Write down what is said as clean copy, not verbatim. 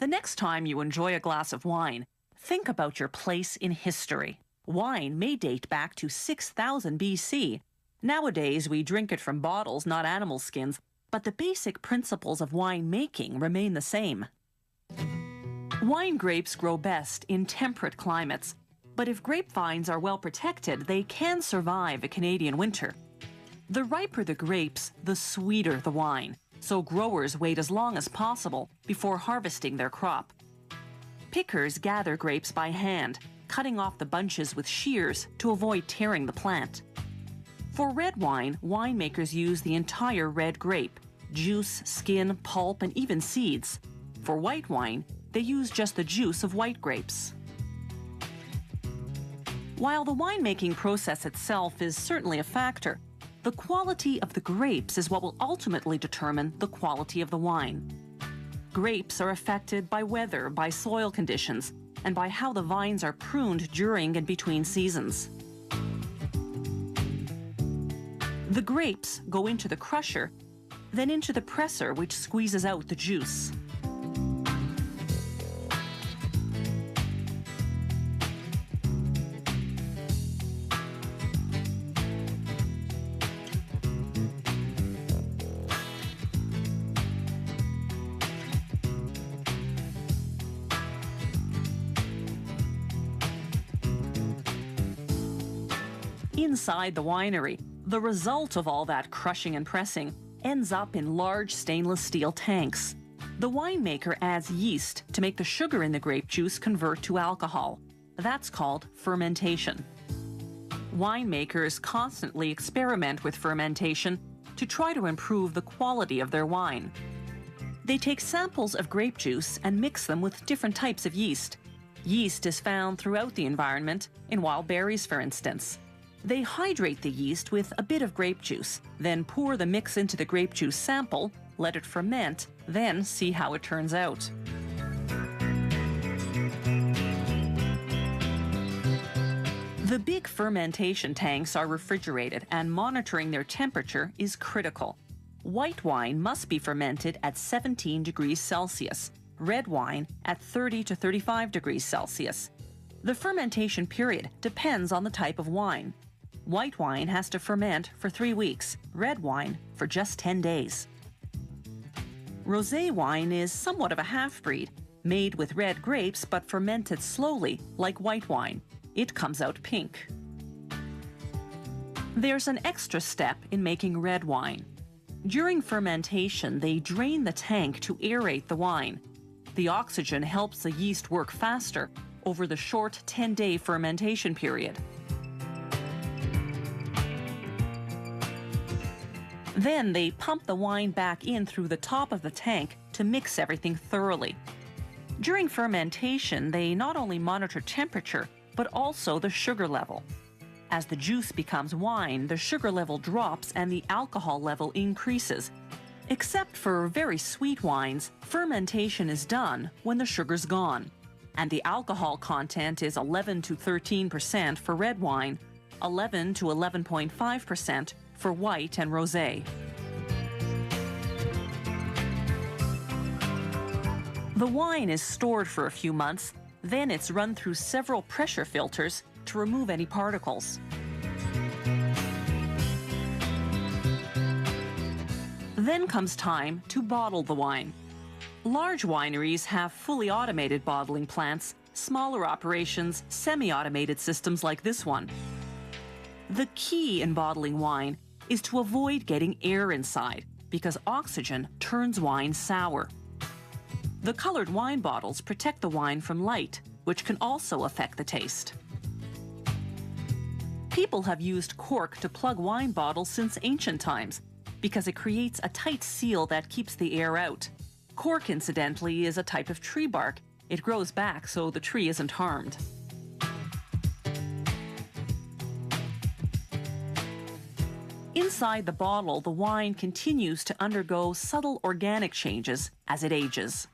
The next time you enjoy a glass of wine, think about your place in history. Wine may date back to 6000 BC. Nowadays, we drink it from bottles, not animal skins, but the basic principles of wine making remain the same. Wine grapes grow best in temperate climates, but if grapevines are well protected, they can survive a Canadian winter. The riper the grapes, the sweeter the wine, so growers wait as long as possible before harvesting their crop. Pickers gather grapes by hand, cutting off the bunches with shears to avoid tearing the plant. For red wine, winemakers use the entire red grape, juice, skin, pulp, and even seeds. For white wine, they use just the juice of white grapes. While the winemaking process itself is certainly a factor, the quality of the grapes is what will ultimately determine the quality of the wine. Grapes are affected by weather, by soil conditions, and by how the vines are pruned during and between seasons. The grapes go into the crusher, then into the presser, which squeezes out the juice. Inside the winery, the result of all that crushing and pressing ends up in large stainless steel tanks. The winemaker adds yeast to make the sugar in the grape juice convert to alcohol. That's called fermentation. Winemakers constantly experiment with fermentation to try to improve the quality of their wine. They take samples of grape juice and mix them with different types of yeast. Yeast is found throughout the environment, in wild berries, for instance. They hydrate the yeast with a bit of grape juice, then pour the mix into the grape juice sample, let it ferment, then see how it turns out. The big fermentation tanks are refrigerated, and monitoring their temperature is critical. White wine must be fermented at 17 degrees Celsius, red wine at 30 to 35 degrees Celsius. The fermentation period depends on the type of wine. White wine has to ferment for 3 weeks, red wine for just 10 days. Rosé wine is somewhat of a half-breed, made with red grapes but fermented slowly, like white wine. It comes out pink. There's an extra step in making red wine. During fermentation, they drain the tank to aerate the wine. The oxygen helps the yeast work faster over the short 10-day fermentation period. Then they pump the wine back in through the top of the tank to mix everything thoroughly. During fermentation, they not only monitor temperature, but also the sugar level. As the juice becomes wine, the sugar level drops and the alcohol level increases. Except for very sweet wines, fermentation is done when the sugar's gone, and the alcohol content is 11 to 13% for red wine, 11 to 11.5% for white and rosé. The wine is stored for a few months, then it's run through several pressure filters to remove any particles. Then comes time to bottle the wine. Large wineries have fully automated bottling plants, smaller operations, semi-automated systems like this one. The key in bottling wine is to avoid getting air inside, because oxygen turns wine sour. The colored wine bottles protect the wine from light, which can also affect the taste. People have used cork to plug wine bottles since ancient times, because it creates a tight seal that keeps the air out. Cork, incidentally, is a type of tree bark. It grows back so the tree isn't harmed. Inside the bottle, the wine continues to undergo subtle organic changes as it ages.